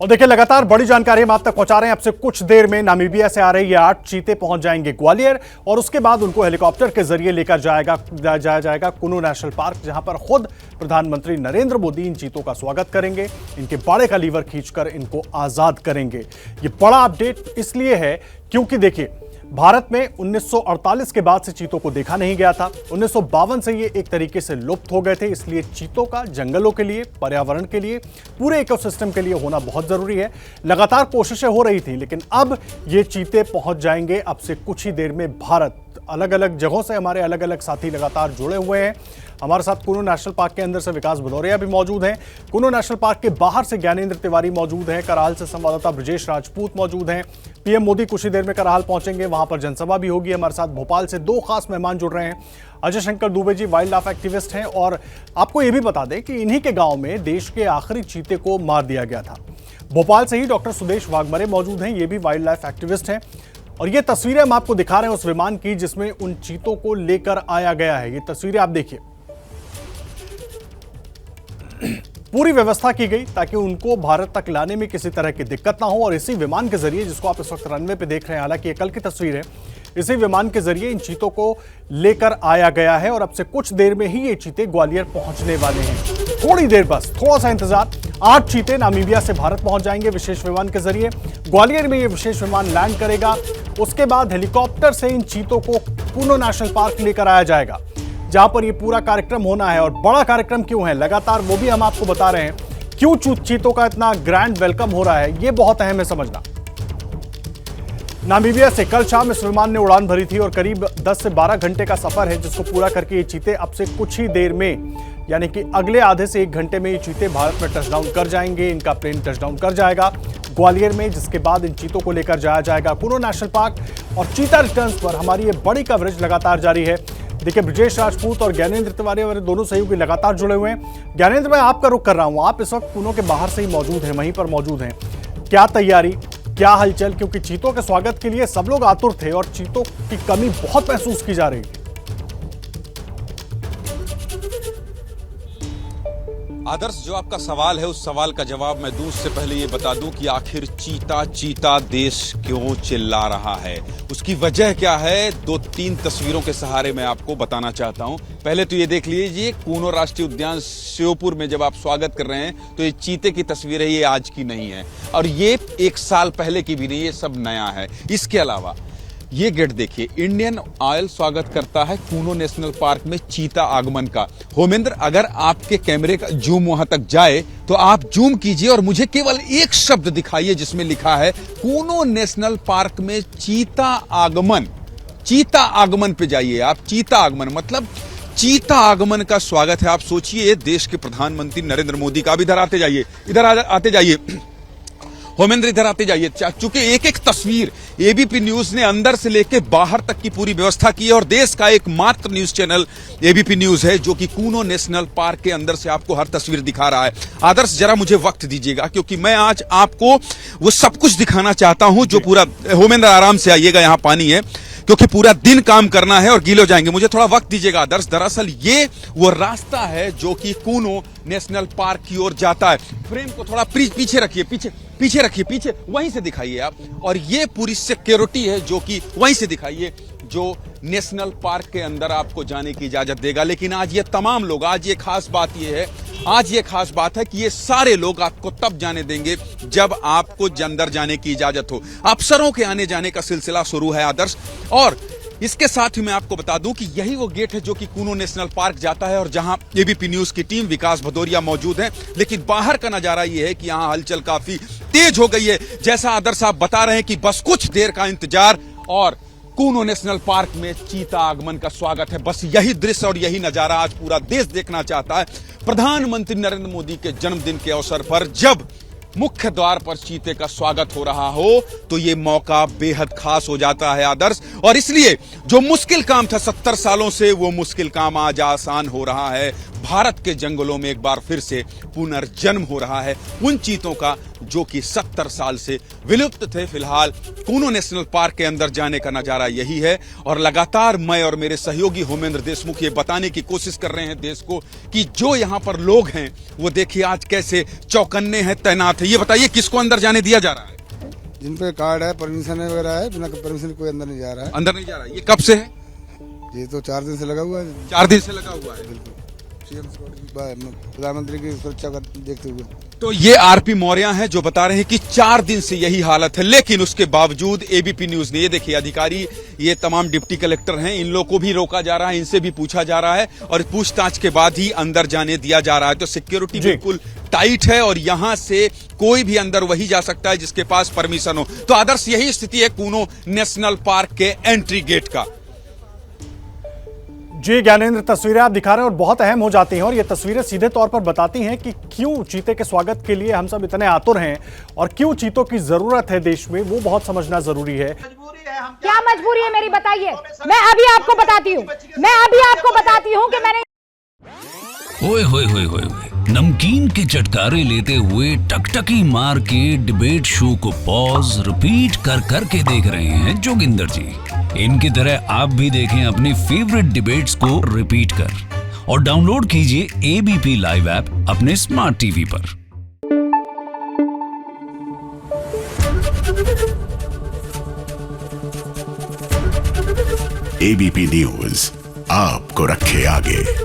और देखिए लगातार बड़ी जानकारी हम आप तक पहुंचा रहे हैं। अब से कुछ देर में नामीबिया से आ रहे ये 8 चीते पहुंच जाएंगे ग्वालियर और उसके बाद उनको हेलीकॉप्टर के जरिए लेकर जाया जाएगा कुनू नेशनल पार्क, जहां पर खुद प्रधानमंत्री नरेंद्र मोदी इन चीतों का स्वागत करेंगे, इनके बाड़े का लीवर खींचकर इनको आजाद करेंगे। ये बड़ा अपडेट इसलिए है क्योंकि देखिए भारत में 1948 के बाद से चीतों को देखा नहीं गया था। 1952 से ये एक तरीके से लुप्त हो गए थे, इसलिए चीतों का जंगलों के लिए, पर्यावरण के लिए, पूरे इकोसिस्टम के लिए होना बहुत जरूरी है। लगातार कोशिशें हो रही थी, लेकिन अब ये चीते पहुंच जाएंगे अब से कुछ ही देर में भारत। अलग अलग जगहों से हमारे अलग अलग साथी लगातार जुड़े हुए हैं। हमारे साथ कुनू नेशनल पार्क के अंदर से विकास भदौरिया भी मौजूद हैं, कुनू नेशनल पार्क के बाहर से ज्ञानेंद्र तिवारी मौजूद हैं, कराहल से संवाददाता ब्रजेश राजपूत मौजूद हैं। पीएम मोदी कुछ ही देर में कराहल पहुंचेंगे, वहां पर जनसभा भी होगी। हमारे साथ भोपाल से दो खास मेहमान जुड़ रहे हैं। Ajay Shankar Dubey ji wild life activist हैं और आपको यह भी बता दें कि इन्हीं के गांव में देश के आखिरी चीते को मार दिया गया था। भोपाल से ही डॉक्टर सुदेश वाघमरे मौजूद हैं, ये भी वाइल्ड लाइफ एक्टिविस्ट हैं। और ये तस्वीरें हम आपको दिखा रहे हैं उस विमान की जिसमें उन चीतों को लेकर आया गया है। ये तस्वीरें आप देखिए, पूरी व्यवस्था की गई ताकि उनको भारत तक लाने में किसी तरह की दिक्कत ना हो। और इसी विमान के जरिए, जिसको आप इस वक्त रनवे पे देख रहे हैं, हालांकि ये कल की तस्वीर है, इसी विमान के जरिए इन चीतों को लेकर आया गया है। और अब से कुछ देर में ही ये चीते ग्वालियर पहुंचने वाले हैं। थोड़ी देर, बस थोड़ा सा इंतजार। 8 चीते नामीबिया से भारत पहुंच जाएंगे विशेष विमान के जरिए। ग्वालियर में ये विशेष विमान लैंड करेगा। उसके बाद हेलीकॉप्टर से इन चीतों को कुनू नेशनल पार्क लेकर आया जाएगा, जहां पर ये पूरा कार्यक्रम होना है। और बड़ा कार्यक्रम क्यों है लगातार, वो भी हम आपको बता रहे हैं। क्यों चीतों का इतना ग्रैंड वेलकम हो रहा है, ये बहुत अहम है समझना। नामीबिया से कल शाम इस विमान ने उड़ान भरी थी और करीब 10 से 12 घंटे का सफर है, जिसको पूरा करके ये चीते अब से कुछ ही देर में, यानी कि अगले आधे से 1 घंटे में ये चीते भारत में टचडाउन कर जाएंगे। इनका प्लेन टचडाउन कर जाएगा ग्वालियर में, जिसके बाद इन चीतों को लेकर जाया जाएगा कुनू नेशनल पार्क। और चीता रिटर्न्स पर हमारी ये बड़ी कवरेज लगातार जारी है। देखिए ब्रजेश राजपूत और ज्ञानेंद्र तिवारी हमारे दोनों सहयोगी लगातार जुड़े हुए हैं। ज्ञानेंद्र, मैं आपका रुख कर रहा हूं, आप इस वक्त कुनू के बाहर से ही मौजूद हैं, वहीं पर मौजूद हैं। क्या तैयारी, क्या हलचल, क्योंकि चीतों के स्वागत के लिए सब लोग आतुर थे और चीतों की कमी बहुत महसूस की जा रही है। आदर्श, जो आपका सवाल है उस सवाल का जवाब मैं दूं उससे पहले ये बता दूं कि आखिर चीता चीता देश क्यों चिल्ला रहा है, उसकी वजह क्या है। 2-3 तस्वीरों के सहारे मैं आपको बताना चाहता हूं। पहले तो ये देख लीजिए, कुनू राष्ट्रीय उद्यान श्योपुर में जब आप स्वागत कर रहे हैं तो ये चीते की तस्वीरें ये आज की नहीं है और ये 1 साल पहले की भी नहीं, ये सब नया है। इसके अलावा ये गेट देखिए, इंडियन ऑयल स्वागत करता है कुनू नेशनल पार्क में चीता आगमन का। होमेंद्र, अगर आपके कैमरे का जूम वहां तक जाए तो आप जूम कीजिए और मुझे केवल एक शब्द दिखाइए जिसमें लिखा है कुनू नेशनल पार्क में चीता आगमन। चीता आगमन पे जाइए आप। चीता आगमन मतलब चीता आगमन का स्वागत है। आप सोचिए, देश के प्रधानमंत्री नरेंद्र मोदी का। अब इधर आते जाइए, इधर आते जाइए होमेंद्र, इधर आते जाइए। चूंकि एक एक तस्वीर एबीपी न्यूज ने अंदर से लेकर बाहर तक की पूरी व्यवस्था की है और देश का एकमात्र न्यूज चैनल एबीपी न्यूज है जो कि कुनू नेशनल पार्क के अंदर से आपको हर तस्वीर दिखा रहा है। आदर्श, जरा मुझे वक्त दीजिएगा क्योंकि मैं आज आपको वो सब कुछ दिखाना चाहता हूं जो पूरा। होमेंद्र, आराम से आइएगा, यहां पानी है क्योंकि पूरा दिन काम करना है और गीले हो जाएंगे। मुझे थोड़ा वक्त दीजिएगा आदर्श। दरअसल ये वो रास्ता है जो कि कुनू नेशनल पार्क की ओर जाता है। फ्रेम को थोड़ा पीछे रखिए, पीछे रखिए, पीछे वहीं से दिखाइए आप। और ये पूरी सिक्योरिटी है जो कि वहीं से दिखाइए, जो नेशनल पार्क के अंदर आपको जाने की इजाजत देगा। लेकिन आज ये तमाम लोग, आज ये खास बात ये है, आज ये खास बात है कि ये सारे लोग आपको तब जाने देंगे जब आपको अंदर जाने की इजाजत हो। अफसरों के आने जाने का सिलसिला शुरू है आदर्श। और इसके साथ ही मैं आपको बता दूं कि यही वो गेट है जो कि कुनू नेशनल पार्क जाता है और जहां एबीपी न्यूज की टीम विकास भदौरिया मौजूद है। लेकिन बाहर का नजारा ये है कि यहां हलचल काफी तेज हो गई है। जैसा आदर्श आप बता रहे हैं कि बस कुछ देर का इंतजार और कुनू नेशनल पार्क में चीता आगमन का स्वागत है। बस यही दृश्य और यही नजारा आज पूरा देश देखना चाहता है। प्रधानमंत्री नरेंद्र मोदी के जन्मदिन के अवसर पर जब मुख्य द्वार पर चीते का स्वागत हो रहा हो तो ये मौका बेहद खास हो जाता है आदर्श। और इसलिए जो मुश्किल काम था 70 सालों से, वो मुश्किल काम आज आसान हो रहा है। भारत के जंगलों में एक बार फिर से पुनर्जन्म हो रहा है उन चीतों का जो कि 70 साल से विलुप्त थे। फिलहाल कूनो नेशनल पार्क के अंदर जाने का नजारा यही है और लगातार मैं और मेरे सहयोगी होमेंद्र देशमुख ये बताने की कोशिश कर रहे हैं देश को कि जो यहां पर लोग हैं वो देखिए आज कैसे चौकन्ने हैं, तैनात है। ये बताइए किसको अंदर जाने दिया जा रहा है? जिन पे कार्ड है, परमिशन वगैरह है, बिना परमिशन कोई अंदर नहीं जा रहा है। अंदर नहीं जा रहा है। ये कब से है? ये तो 4 दिन से लगा हुआ है। 4 दिन से लगा हुआ है। बिल्कुल प्रधानमंत्री की सुरक्षा का देखते हुए। तो ये आरपी मौर्य हैं जो बता रहे हैं कि 4 दिन से यही हालत है, लेकिन उसके बावजूद एबीपी न्यूज ने, ये देखिए अधिकारी, ये तमाम डिप्टी कलेक्टर हैं, इन लोगों को भी रोका जा रहा है, इनसे भी पूछा जा रहा है और पूछताछ के बाद ही अंदर जाने दिया जा रहा है। तो सिक्योरिटी बिल्कुल टाइट है और यहां से कोई भी अंदर वही जा सकता है जिसके पास परमिशन हो। तो आदर्श यही स्थिति है कूनो नेशनल पार्क के एंट्री गेट का। जी ज्ञानेंद्र, तस्वीरें आप दिखा रहे हैं और बहुत अहम हो जाती हैं और ये तस्वीरें सीधे तौर पर बताती हैं कि क्यों चीते के स्वागत के लिए हम सब इतने आतुर हैं और क्यों चीतों की जरूरत है देश में, वो बहुत समझना जरूरी है। क्या मजबूरी है मेरी, बताइए। मैं अभी आपको बताती हूँ कि मैंने ओए होए होए होए नमकीन के चटकारे लेते हुए टकटकी मार के डिबेट शो को पॉज रिपीट कर करके देख रहे हैं जोगिंदर जी। इनकी तरह आप भी देखें अपने फेवरेट डिबेट्स को रिपीट कर और डाउनलोड कीजिए एबीपी लाइव ऐप अपने स्मार्ट टीवी पर। एबीपी न्यूज आपको रखे आगे।